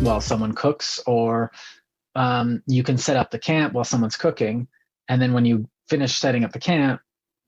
while someone cooks, or you can set up the camp while someone's cooking, and then when you finish setting up the camp,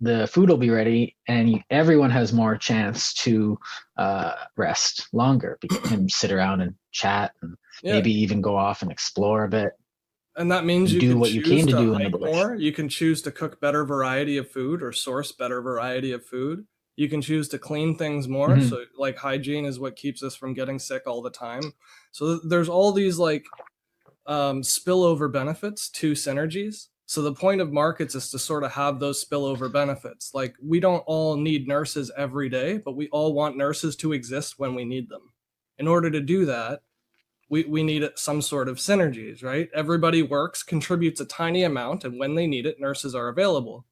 the food will be ready, and everyone has more chance to rest longer and sit around and chat, and Yeah. maybe even go off and explore a bit And that means and you do can what you choose came to to do in the hike bush. more. You can choose to cook better variety of food or source better variety of food. You can choose to clean things more. Mm-hmm. So, like, hygiene is what keeps us from getting sick all the time. So, there's all these like spillover benefits to synergies. So, the point of markets is to sort of have those spillover benefits. Like, we don't all need nurses every day, but we all want nurses to exist when we need them. In order to do that, we need some sort of synergies, right? Everybody works, contributes a tiny amount, and when they need it, nurses are available.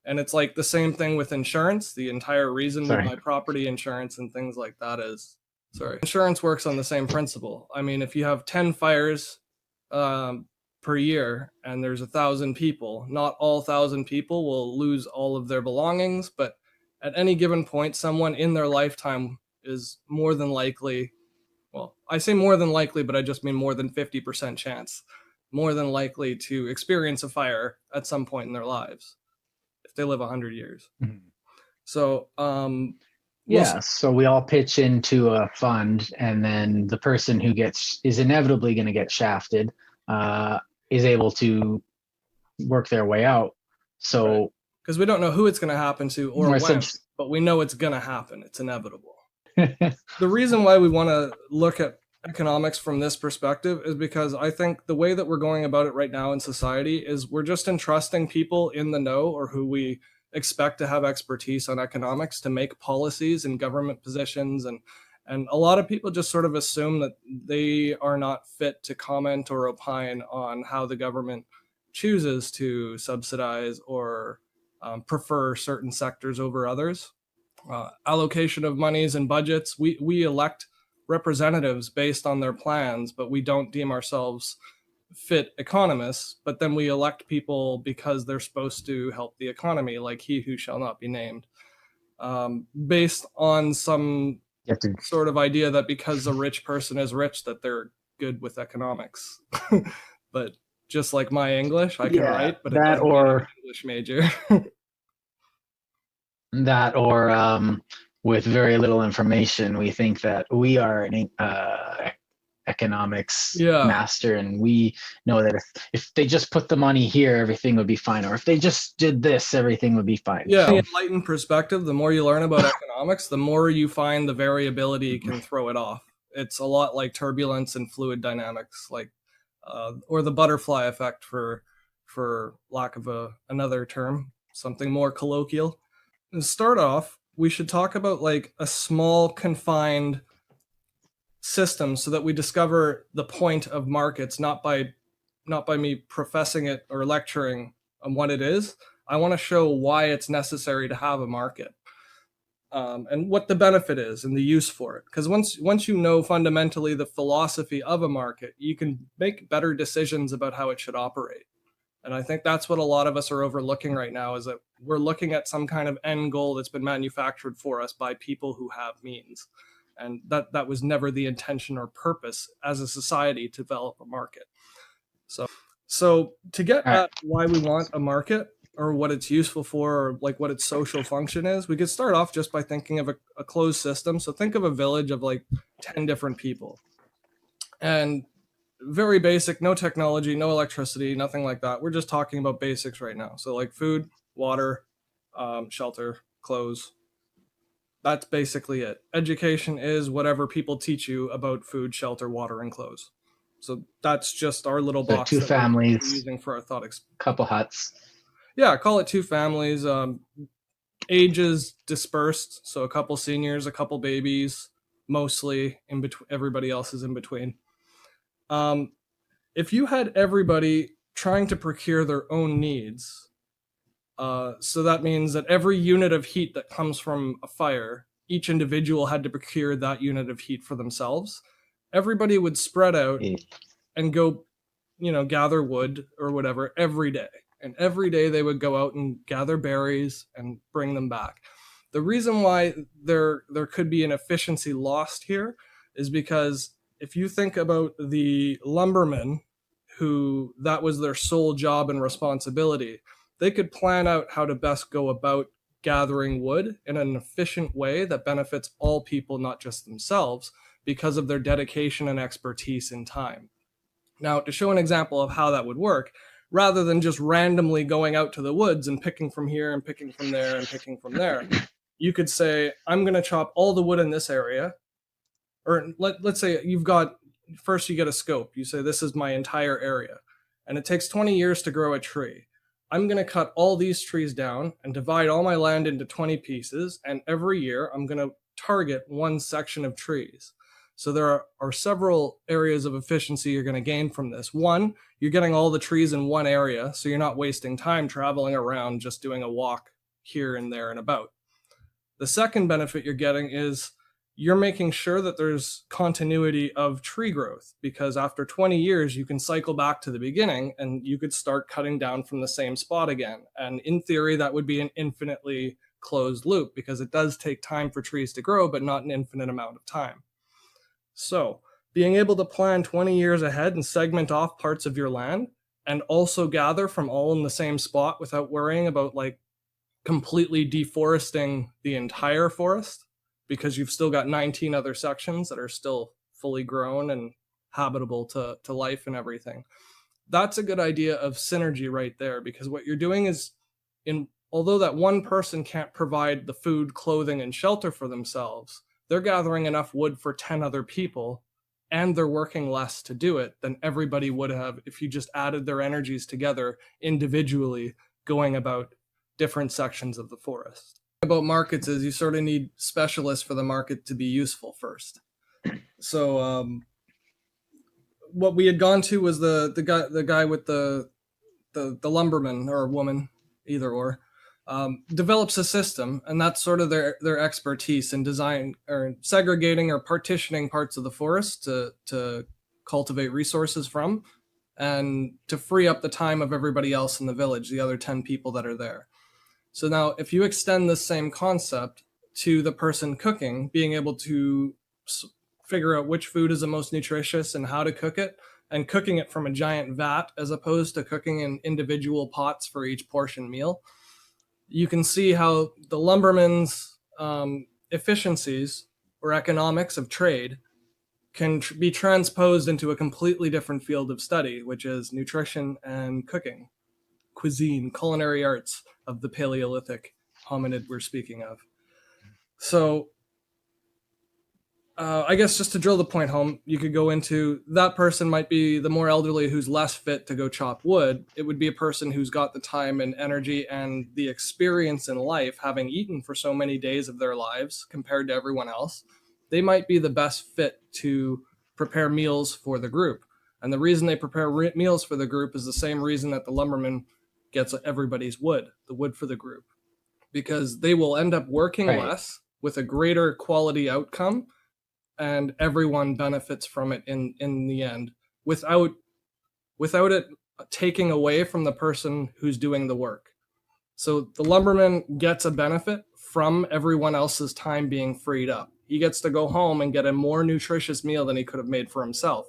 And it's like the same thing with insurance. The entire reason we Sorry. buy property insurance and things like that is, insurance works on the same principle. I mean, if you have 10 fires per year and there's 1,000 people, not all 1,000 people will lose all of their belongings, but at any given point, someone in their lifetime is more than likely, well, I say more than likely, but I just mean more than 50% chance, more than likely to experience a fire at some point in their lives if they live 100 years. Mm-hmm. So, Yeah, so we all pitch into a fund, and then the person who is inevitably going to get shafted is able to work their way out. So, because we don't know who it's going to happen to or when, but we know it's going to happen. It's inevitable. The reason why we want to look at economics from this perspective is because I think the way that we're going about it right now in society is we're just entrusting people in the know or who we expect to have expertise on economics to make policies and government positions, and a lot of people just sort of assume that they are not fit to comment or opine on how the government chooses to subsidize or prefer certain sectors over others. Allocation of monies and budgets. We elect representatives based on their plans, but we don't deem ourselves fit economists. But then we elect people because they're supposed to help the economy, like he who shall not be named, based on some sort of idea that because a rich person is rich, that they're good with economics. But just like my English, I can write, but it doesn't mean I'm an English major. That or with very little information, we think that we are an economics master, and we know that if they just put the money here, everything would be fine, or if they just did this, everything would be fine. Yeah, so, enlightened perspective, the more you learn about economics, the more you find the variability can throw it off. It's a lot like turbulence and fluid dynamics, like or the butterfly effect, for lack of another term, something more colloquial. To start off, we should talk about like a small confined system so that we discover the point of markets, not by me professing it or lecturing on what it is. I want to show why it's necessary to have a market, and what the benefit is and the use for it. Because once you know fundamentally the philosophy of a market, you can make better decisions about how it should operate. And I think that's what a lot of us are overlooking right now, is that we're looking at some kind of end goal that's been manufactured for us by people who have means. And that was never the intention or purpose as a society to develop a market. So to get at why we want a market, or what it's useful for, or like what its social function is, we could start off just by thinking of a closed system. So think of a village of like 10 different people. And very basic, no technology, no electricity, nothing like that. We're just talking about basics right now. So like food, water, shelter, clothes. That's basically it. Education is whatever people teach you about food, shelter, water, and clothes. So that's just our little box. Two families, we're using for our thought couple huts. Yeah, call it two families. Ages dispersed, so a couple seniors, a couple babies, mostly in between. Everybody else is in between. If you had everybody trying to procure their own needs, so that means that every unit of heat that comes from a fire, each individual had to procure that unit of heat for themselves. Everybody would spread out and go, gather wood or whatever every day. And every day they would go out and gather berries and bring them back. The reason why there could be an efficiency lost here is because if you think about the lumbermen who that was their sole job and responsibility, they could plan out how to best go about gathering wood in an efficient way that benefits all people, not just themselves, because of their dedication and expertise in time. Now, to show an example of how that would work, rather than just randomly going out to the woods and picking from here and picking from there and picking from there, you could say, I'm going to chop all the wood in this area. Or let's say you get a scope. You say, this is my entire area. And it takes 20 years to grow a tree. I'm going to cut all these trees down and divide all my land into 20 pieces. And every year I'm going to target one section of trees. So there are several areas of efficiency you're going to gain from this. One, you're getting all the trees in one area, so you're not wasting time traveling around just doing a walk here and there and about. The second benefit you're getting is you're making sure that there's continuity of tree growth, because after 20 years, you can cycle back to the beginning and you could start cutting down from the same spot again. And in theory, that would be an infinitely closed loop, because it does take time for trees to grow, but not an infinite amount of time. So being able to plan 20 years ahead and segment off parts of your land and also gather from all in the same spot without worrying about like completely deforesting the entire forest, because you've still got 19 other sections that are still fully grown and habitable to life and everything. That's a good idea of synergy right there, because what you're doing is, although that one person can't provide the food, clothing, and shelter for themselves, they're gathering enough wood for 10 other people, and they're working less to do it than everybody would have if you just added their energies together individually, going about different sections of the forest. About markets is you sort of need specialists for the market to be useful first. So what we had gone to was the guy with the lumberman, or woman, either or, develops a system, and that's sort of their expertise in design or segregating or partitioning parts of the forest to cultivate resources from, and to free up the time of everybody else in the village, the other 10 people that are there. So now if you extend this same concept to the person cooking, being able to figure out which food is the most nutritious and how to cook it, and cooking it from a giant vat as opposed to cooking in individual pots for each portion meal, you can see how the lumberman's efficiencies or economics of trade can be transposed into a completely different field of study, which is nutrition and cooking, cuisine, culinary arts of the Paleolithic hominid we're speaking of. So I guess just to drill the point home, you could go into that person might be the more elderly who's less fit to go chop wood. It would be a person who's got the time and energy and the experience in life, having eaten for so many days of their lives compared to everyone else. They might be the best fit to prepare meals for the group. And the reason they prepare meals for the group is the same reason that the lumberman gets everybody's wood, the wood for the group, because they will end up working less with a greater quality outcome, and everyone benefits from it in the end, without it taking away from the person who's doing the work. So the lumberman gets a benefit from everyone else's time being freed up. He gets to go home and get a more nutritious meal than he could have made for himself,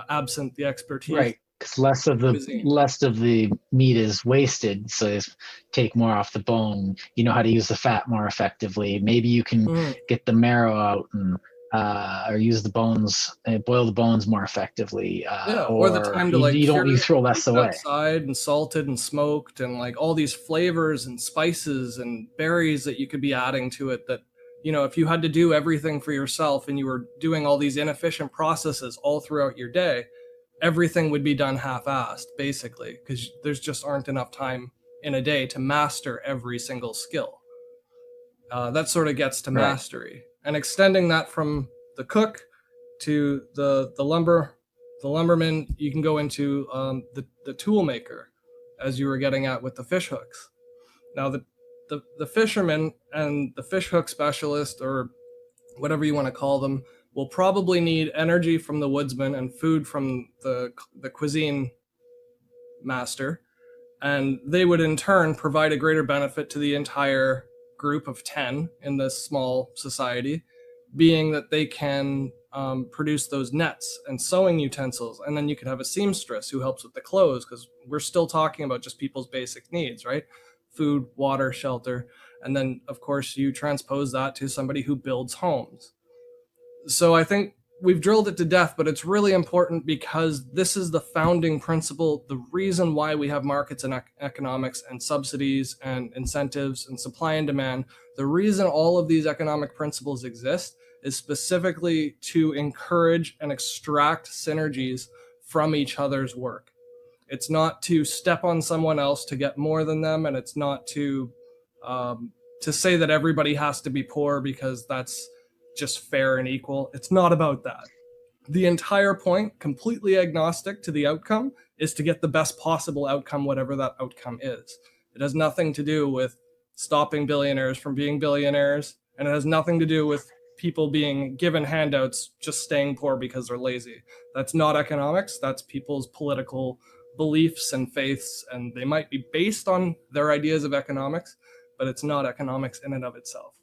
absent the expertise. Right, because less of the meat is wasted, so it's take more off the bone. You know how to use the fat more effectively. Maybe you can get the marrow out and or use the bones, boil the bones more effectively. Or the time to you throw less away. Outside and salted and smoked, and like all these flavors and spices and berries that you could be adding to it. That, you know, if you had to do everything for yourself and you were doing all these inefficient processes all throughout your day, everything would be done half-assed, basically, because there's just aren't enough time in a day to master every single skill. That sort of gets to mastery. And extending that from the cook to the lumberman, you can go into the tool maker, as you were getting at with the fish hooks. Now the fisherman and the fish hook specialist, or whatever you want to call them, will probably need energy from the woodsman and food from the cuisine master, and they would in turn provide a greater benefit to the entire group of 10 in this small society, being that they can produce those nets and sewing utensils, and then you could have a seamstress who helps with the clothes, because we're still talking about just people's basic needs, right? Food, water, shelter. And then of course you transpose that to somebody who builds homes. So I think we've drilled it to death, but it's really important because this is the founding principle, the reason why we have markets and economics and subsidies and incentives and supply and demand. The reason all of these economic principles exist is specifically to encourage and extract synergies from each other's work. It's not to step on someone else to get more than them, and it's not to say that everybody has to be poor because that's just fair and equal. It's not about that. The entire point, completely agnostic to the outcome, is to get the best possible outcome, whatever that outcome is. It has nothing to do with stopping billionaires from being billionaires, and it has nothing to do with people being given handouts just staying poor because they're lazy. That's not economics. That's people's political beliefs and faiths, and they might be based on their ideas of economics, but it's not economics in and of itself.